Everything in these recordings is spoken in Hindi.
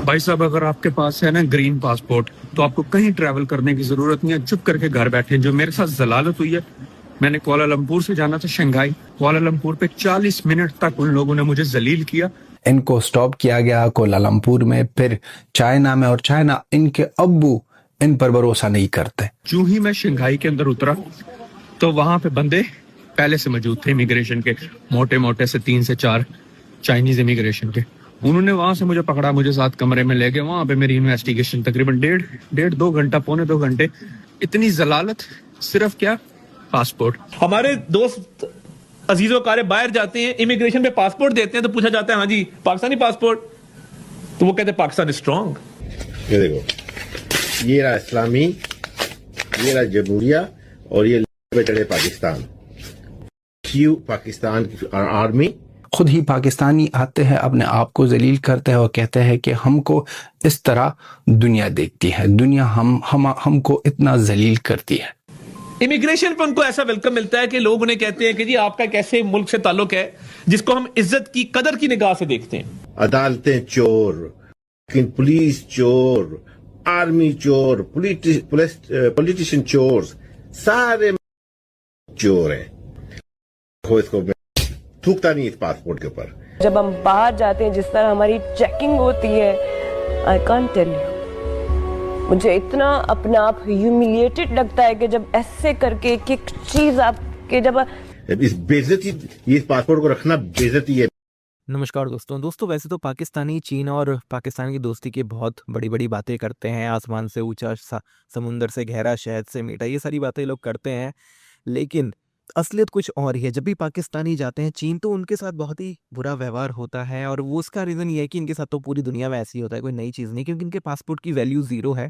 भाई साहब, अगर आपके पास है ना ग्रीन पासपोर्ट तो आपको कहीं ट्रैवल करने की जरूरत नहीं है, चुप करके घर बैठे। जो मेरे साथ जलालत हुई है, मैंने कुआलालंपुर से जाना था शंघाई, कुआलालंपुर पे 40 मिनट तक उन लोगों ने मुझे जलील किया। इनको स्टॉप किया गया कुआलालंपुर में, फिर चाइना में, और चाइना इनके अब्बू इन पर भरोसा नहीं करते। जो ही मैं शंघाई के अंदर उतरा तो वहां पे बंदे पहले से मौजूद थे इमिग्रेशन के, मोटे मोटे से 3 से 4 चाइनीज इमिग्रेशन के। उन्होंने वहां से मुझे पकड़ा, मुझे साथ कमरे में ले गए। वहां पे मेरी इन्वेस्टिगेशन तकरीबन डेढ़ 2 घंटा, पौने 2 घंटे। इतनी जलालत, सिर्फ क्या पासपोर्ट। हमारे दोस्त अजीजों कारे बाहर जाते हैं, इमिग्रेशन पे पासपोर्ट देते हैं तो पूछा जाता है हाँ जी पाकिस्तानी पासपोर्ट, तो वो कहते हैं पाकिस्तान स्ट्रांग। ये देखो, ये रहा इस्लामी, ये रहा जमहूरिया, और ये चढ़े पाकिस्तान, क्यू पाकिस्तान की आर्मी। खुद ही पाकिस्तानी आते हैं, अपने आप को जलील करते हैं और कहते हैं कि हमको इस तरह दुनिया देखती है, दुनिया हमको इतना जलील करती है। इमिग्रेशन पर उनको ऐसा वेलकम मिलता है कि लोग उन्हें कहते हैं कि जी आपका कैसे मुल्क से ताल्लुक है जिसको हम इज्जत की कदर की निगाह से देखते हैं। अदालतें चोर, पुलिस चोर, आर्मी चोर, पॉलिटिशियन चोर, सारे चोर हैं। इसको थूकता नहीं इस पासपोर्ट के ऊपर। जब हम बाहर जाते हैं, जिस तरह हमारी चेकिंग होती है, आई कांट टेल यू, मुझे इतना अपना आप ह्यूमिलिएटेड लगता है कि जब ऐसे करके एक एक चीज आपके जब इस बेइज्जती, ये पासपोर्ट को रखना बेइज्जती है। नमस्कार दोस्तों, वैसे तो पाकिस्तानी चीन और पाकिस्तान की दोस्ती की बहुत बड़ी बड़ी बातें करते हैं। आसमान से ऊंचा, समुंदर से गहरा, शहद से मीठा, ये सारी बातें लोग करते हैं, लेकिन असलियत कुछ और ही है। जब भी पाकिस्तानी जाते हैं चीन तो उनके साथ बहुत ही बुरा व्यवहार होता है, और वो उसका रीज़न ये है कि इनके साथ तो पूरी दुनिया में ऐसी होता है, कोई नई चीज़ नहीं, क्योंकि इनके पासपोर्ट की वैल्यू ज़ीरो है।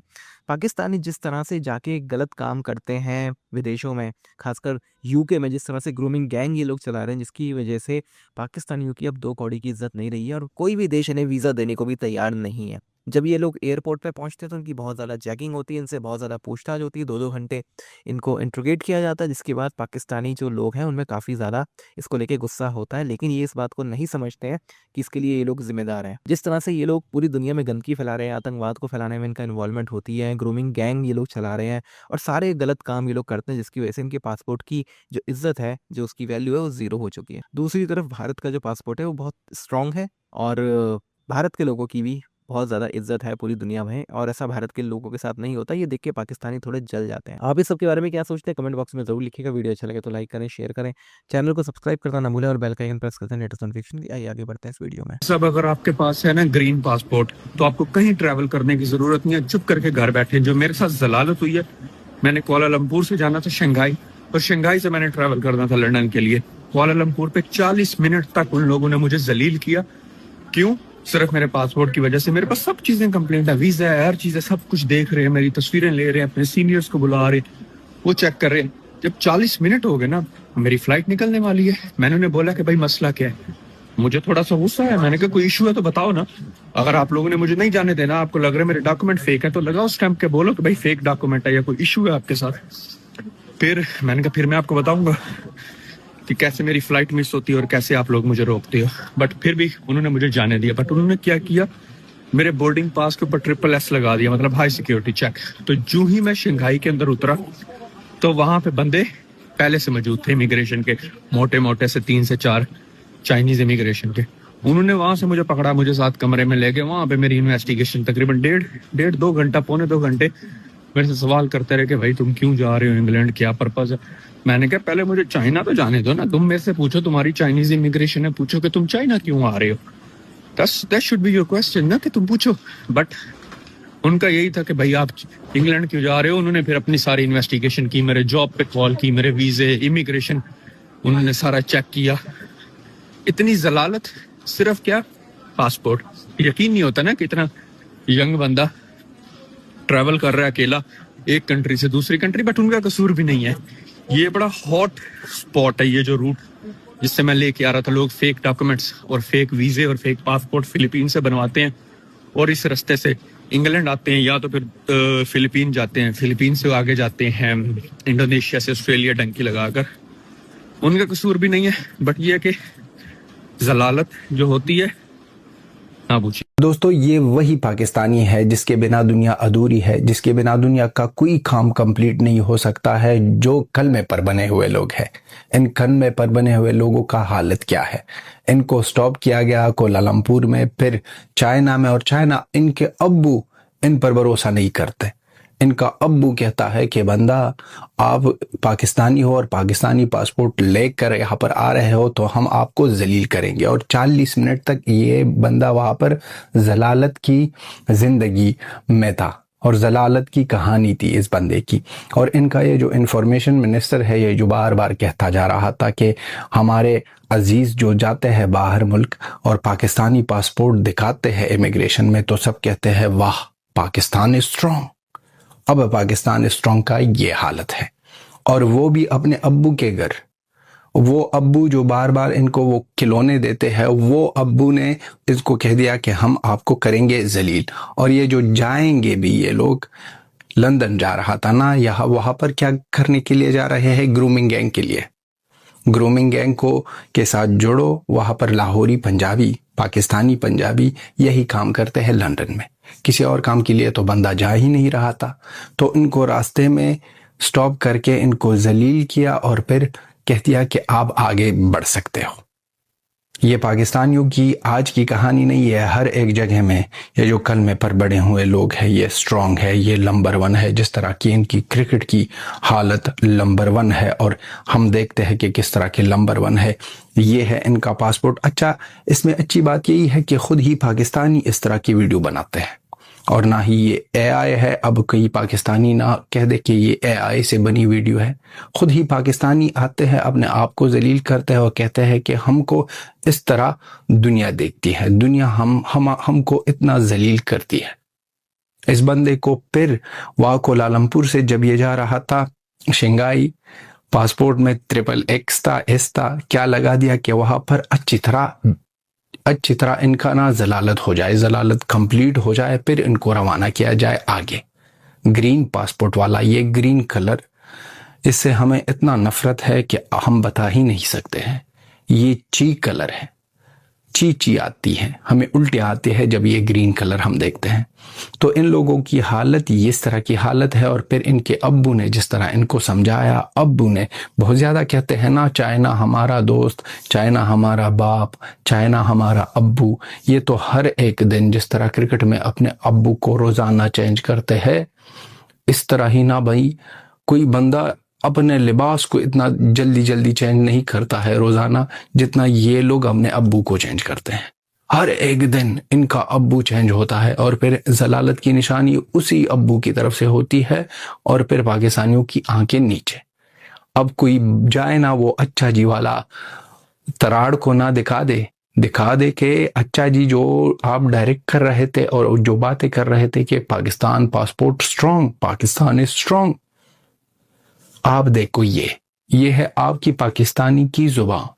पाकिस्तानी जिस तरह से जाके गलत काम करते हैं विदेशों में, खासकर यूके में जिस तरह से ग्रूमिंग गैंग ये लोग चला रहे हैं, जिसकी वजह से पाकिस्तानियों की अब 2 कौड़ी की इज्जत नहीं रही है, और कोई भी देश इन्हें वीज़ा देने को भी तैयार नहीं है। जब ये लोग एयरपोर्ट पे पहुंचते हैं तो इनकी बहुत ज़्यादा चेकिंग होती है, इनसे बहुत ज़्यादा पूछताछ होती है, 2-2 घंटे इनको इंट्रोगेट किया जाता है, जिसके बाद पाकिस्तानी जो लोग हैं उनमें काफ़ी ज़्यादा इसको लेके गुस्सा होता है, लेकिन ये इस बात को नहीं समझते हैं कि इसके लिए ये लोग जिम्मेदार हैं। जिस तरह से ये लोग पूरी दुनिया में गंदगी फैला रहे हैं, आतंकवाद को फैलाने में इनका इन्वॉल्वमेंट होती है, ग्रूमिंग गैंग ये लोग चला रहे हैं, और सारे गलत काम ये लोग करते हैं, जिसकी वजह से इनके पासपोर्ट की जो इज्जत है, जो उसकी वैल्यू है, वो ज़ीरो हो चुकी है। दूसरी तरफ भारत का जो पासपोर्ट है वो बहुत स्ट्रॉन्ग है, और भारत के लोगों की भी बहुत ज़्यादा इज्जत है पूरी दुनिया में, और ऐसा भारत के लोगों के साथ नहीं होता। ये देख के पाकिस्तानी थोड़े जल जाते हैं। आप इस सब के बारे में क्या सोचते हैं कमेंट बॉक्स में ज़रूर लिखिएगा। वीडियो अच्छा लगे तो लाइक करें, शेयर करें, चैनल को सब्सक्राइब करना ना भूलें, और बेल का आइकन प्रेस करते हैं लेटेस्ट नोटिफिकेशन। आइए आगे बढ़ते हैं इस वीडियो में। सब अगर आपके पास है ना ग्रीन पासपोर्ट तो आपको कहीं ट्रैवल करने की जरूरत नहीं है, चुप करके घर बैठे। जो मेरे साथ जलालत हुई है, मैंने कुआलालंपुर से जाना था शंघाई, और शंघाई से मैंने ट्रैवल करना था लंदन के लिए। कुआलालंपुर पे 40 मिनट तक उन लोगों ने मुझे जलील किया। क्यों? सिर्फ मेरे पासपोर्ट की वजह से। मेरे पास सब चीजें कंप्लीट है, वीजा है, हर चीज है, सब कुछ देख रहे हैं, मेरी तस्वीरें ले रहे हैं, अपने सीनियर्स को बुला रहे, वो चेक कर रहे हैं। जब 40 मिनट हो गए ना, मेरी फ्लाइट निकलने वाली है। मैंने उन्हें बोला कि भाई मसला क्या है। मुझे थोड़ा सा गुस्सा है, मैंने कहा कोई इशू है तो बताओ ना। अगर आप लोगों ने मुझे नहीं जाने देना, आपको लग रहा है मेरे डॉक्यूमेंट फेक है, तो लगाओ स्टैंप के, बोलो कि भाई फेक डॉक्यूमेंट है या कोई इशू है आपके साथ। फिर मैंने कहा फिर मैं आपको बताऊंगा कि कैसे मेरी फ्लाइट मिस होती है और कैसे आप लोग मुझे रोकते हो। बट फिर भी उन्होंने मुझे जाने दिया। बट उन्होंने क्या किया, मेरे बोर्डिंग पास के ऊपर SSS लगा दिया, मतलब हाई सिक्योरिटी चेक। तो जो ही मैं शंघाई के अंदर उतरा तो वहां पे बंदे पहले से मौजूद थे इमिग्रेशन के, मोटे मोटे से 3 से 4 चाइनीज इमिग्रेशन के। उन्होंने वहां से मुझे पकड़ा, मुझे साथ कमरे में ले गए। वहां पे मेरी इन्वेस्टिगेशन तकरीबन डेढ़ 2 घंटा, पौने 2 घंटे मेरे से सवाल करते रहे कि भाई तुम क्यों जा रहे हो इंग्लैंड, क्या पर्पज है। मैंने कहा पहले मुझे चाइना तो जाने दो ना, तुम मेरे से पूछो, तुम्हारी चाइनीज इमिग्रेशन है, पूछो कि तुम चाइना क्यों आ रहे हो। That should be your question ना, कि तुम पूछो। बट उनका यही था कि भाई आप इंग्लैंड क्यों जा रहे हो। उन्होंने फिर अपनी सारी इन्वेस्टिगेशन की, मेरे जॉब पे कॉल की, मेरे वीजे, इमिग्रेशन, उन्होंने सारा चेक किया। इतनी जलालत, सिर्फ क्या पासपोर्ट। यकीन नहीं होता ना कि इतना यंग बंदा ट्रैवल कर रहा है अकेला एक कंट्री से दूसरी कंट्री। बट उनका कसूर भी नहीं है। ये बड़ा हॉट स्पॉट है, ये जो रूट जिससे मैं लेके आ रहा था। लोग फेक डॉक्यूमेंट्स और फेक वीजे और फेक पासपोर्ट फिलीपीन से बनवाते हैं, और इस रास्ते से इंग्लैंड आते हैं, या तो फिर फिलीपीन जाते हैं, फिलीपीन से आगे जाते हैं इंडोनेशिया से ऑस्ट्रेलिया, डंकी लगाकर। उनका कसूर भी नहीं है। बट ये कि जलालत जो होती है हाँ पूछिए। दोस्तों, ये वही पाकिस्तानी है जिसके बिना दुनिया अधूरी है, जिसके बिना दुनिया का कोई काम कंप्लीट नहीं हो सकता है, जो कलमे पर बने हुए लोग हैं। इन कलमे पर बने हुए लोगों का हालत क्या है? इनको स्टॉप किया गया कोलालमपुर में, फिर चाइना में, और चाइना इनके अब्बू इन पर भरोसा नहीं करते। इनका अब्बू कहता है कि बंदा, आप पाकिस्तानी हो और पाकिस्तानी पासपोर्ट लेकर यहाँ पर आ रहे हो तो हम आपको जलील करेंगे। और 40 मिनट तक ये बंदा वहाँ पर जलालत की जिंदगी में था और जलालत की कहानी थी इस बंदे की। और इनका ये जो इंफॉर्मेशन मिनिस्टर है, ये जो बार बार कहता जा रहा था कि हमारे अजीज जो जाते हैं बाहर मुल्क और पाकिस्तानी पासपोर्ट दिखाते हैं इमिग्रेशन में, तो सब कहते हैं वाह पाकिस्तान इज स्ट्रॉन्ग। अब पाकिस्तान स्ट्रॉन्ग का ये हालत है, और वो भी अपने अब्बू के घर। वो अब्बू जो बार बार इनको वो खिलौने देते हैं, वो अब्बू ने इसको कह दिया कि हम आपको करेंगे जलील। और ये जो जाएंगे भी, ये लोग लंदन जा रहा था ना, यहाँ वहाँ पर क्या करने के लिए जा रहे हैं? ग्रूमिंग गैंग के लिए। ग्रूमिंग गैंग को के साथ जोड़ो, वहाँ पर लाहौरी पंजाबी, पाकिस्तानी पंजाबी यही काम करते हैं लंदन में। किसी और काम के लिए तो बंदा जा ही नहीं रहा था। तो इनको रास्ते में स्टॉप करके इनको जलील किया और फिर कह दिया कि आप आगे बढ़ सकते हो। ये पाकिस्तानियों की आज की कहानी नहीं है, हर एक जगह में ये जो कलमे पर बड़े हुए लोग हैं, ये स्ट्रॉन्ग है, ये नंबर 1 है। जिस तरह की इनकी क्रिकेट की हालत नंबर 1 है, और हम देखते हैं कि किस तरह के नंबर 1 है। ये है इनका पासपोर्ट। अच्छा, इसमें अच्छी बात यही है कि खुद ही पाकिस्तानी इस तरह की वीडियो बनाते हैं, और ना ही ये AI है। अब कई पाकिस्तानी ना कह दे कि ये AI से बनी वीडियो है। खुद ही पाकिस्तानी आते हैं, अपने आप को जलील करते हैं और कहते हैं कि हमको इस तरह दुनिया देखती है, दुनिया हमको इतना जलील करती है। इस बंदे को फिर वहाँ कोलालमपुर से जब ये जा रहा था शंघाई, पासपोर्ट में XXX था, S था, क्या लगा दिया कि वहाँ पर अच्छी तरह इनका ना जलालत हो जाए, जलालत कंप्लीट हो जाए, फिर इनको रवाना किया जाए आगे। ग्रीन पासपोर्ट वाला ये ग्रीन कलर, इससे हमें इतना नफरत है कि हम बता ही नहीं सकते हैं। ये ची कलर है, ची आती है, हमें उल्टी आती है जब ये ग्रीन कलर हम देखते हैं। तो इन लोगों की हालत इस तरह की हालत है। और फिर इनके अब्बू ने जिस तरह इनको समझाया, अब्बू ने बहुत ज़्यादा कहते हैं ना, चाइना हमारा दोस्त, चाइना हमारा बाप, चाइना हमारा अब्बू। ये तो हर एक दिन जिस तरह क्रिकेट में अपने अब्बू को रोज़ाना चेंज करते हैं, इस तरह ही ना भाई कोई बंदा अपने लिबास को इतना जल्दी चेंज नहीं करता है रोज़ाना, जितना ये लोग अपने अब्बू को चेंज करते हैं। हर एक दिन इनका अब्बू चेंज होता है, और फिर जलालत की निशानी उसी अब्बू की तरफ से होती है, और फिर पाकिस्तानियों की आंखें नीचे। अब कोई जाए ना, वो अच्छा जी वाला तराड़ को ना दिखा दे कि अच्छा जी जो आप डायरेक्ट कर रहे थे और जो बातें कर रहे थे कि Pakistan passport strong, Pakistan is strong. आप देखो, ये है आपकी पाकिस्तानी की जुबान,